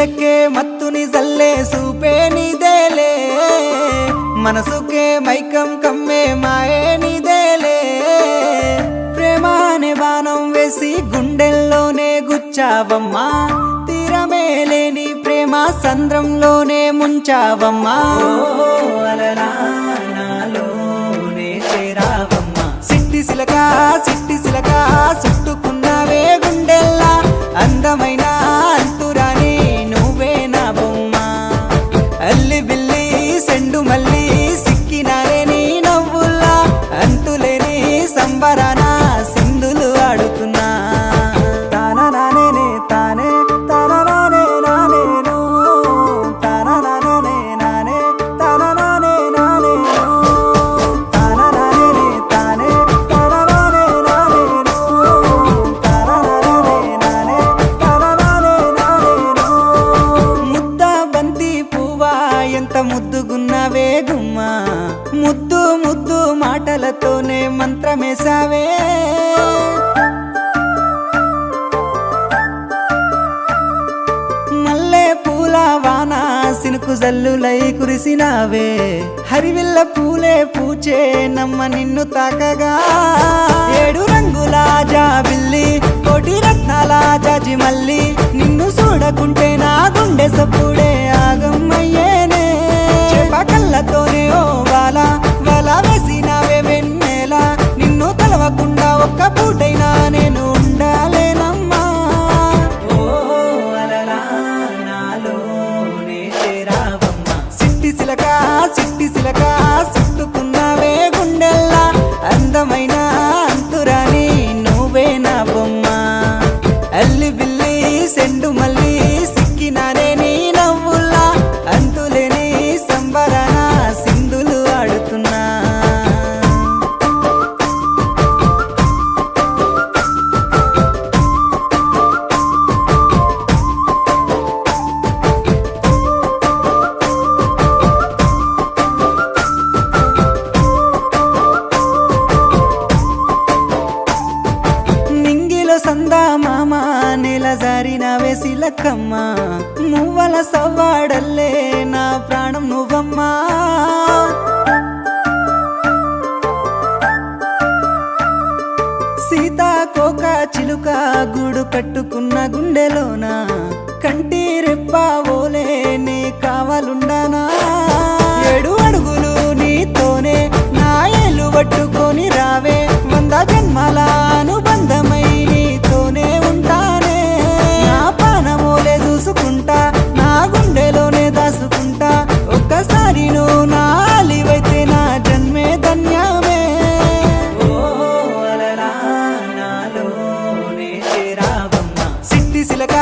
గుండెకే మత్తుని జల్లే సూపే నీదేలే మనసుకే మైకం కమ్మే మాయే నీదేలే ప్రేమ అనే బాణం వేసి గుండెల్లోనే గుచ్చావమ్మా తీరమే లేని ప్రేమ సంద్రంలోనే ముంచావమ్మా నాలోనే చేరావమ్మా సిట్టి సిలక చుట్టుకున్నావే గుండెల్లా అందమైన అంతురాని నువ్వే నా బొమ్మ అల్లి బిల్లి సెండు మల్లి సిక్కినారే నీ నవ్వుల్లా అంతులేని సంబరాన సింధులు ఆడుతున్నా తానా నానే తానే తానా నానే నానేను తానా నానే నానే తానా నానే నానేను తానా నానే తానే తానా నానే నానేను తానా నానే నానే తానా నానే నానేను ముద్ద బంతి పువ్వా ఎంత ముద్దుగున్నావే గుమ్మా ముద్దు ముద్దు మాటలతోనే మంత్రమేసావే మల్లె పూల వాన సినుకు జల్లులై కురిసినావే హరివిల్ల పూలే పూచే నమ్మ నిన్ను తాకగా ఏడు రంగుల జాబిల్లి కోటి రత్నాల జాజి మల్లి నిన్ను చూడకుంటే నా గుండె సప్పుడే ఆగమ్మయ్యేనే కళ్ళతోనే ఓ వాల వేసినావే వెన్నెల నిన్ను కలవకుండా ఒక్క పూటైనా నేను ఉండాలేనమ్మా ఓ అలలా నాలోనే చేరావమ్మా సిట్టి సిలక చుట్టుకున్నావే గుండెల్లా అందమైన అంతురాని నువ్వే నా బొమ్మ అల్లి బిల్లి సెండు మల్లి సిక్కినానే నీ నవ్వుల్లా అంతులేని సంబరాన సింధులు ఆడుతున్నా నింగిలో సందా మామ నెల జారిన వేసిలక్కమ్మ మువ్వల సవ్వాడల్లే నా ప్రాణం నువ్వమ్మా సీతాకోక చిలుక గూడు కట్టుకున్న గుండెలోన కంటి రెప్ప ఓలే నీ కావాలుండానా 7 అడుగులు నీతోనే నా ఏలు పట్టుకొని రావే 100 జన్మల అనుబంధమై నీతోనే ఉంటానే నా పానమోలే చూసుకుంటా నా గుండెలోనే దాసుకుంటా ఒక్కసారి నువ్వు నా అలివైతే నా జన్మే ధన్యమే ఓ అలలా నాలోనే చేరావమ్మా సిట్టి సిలక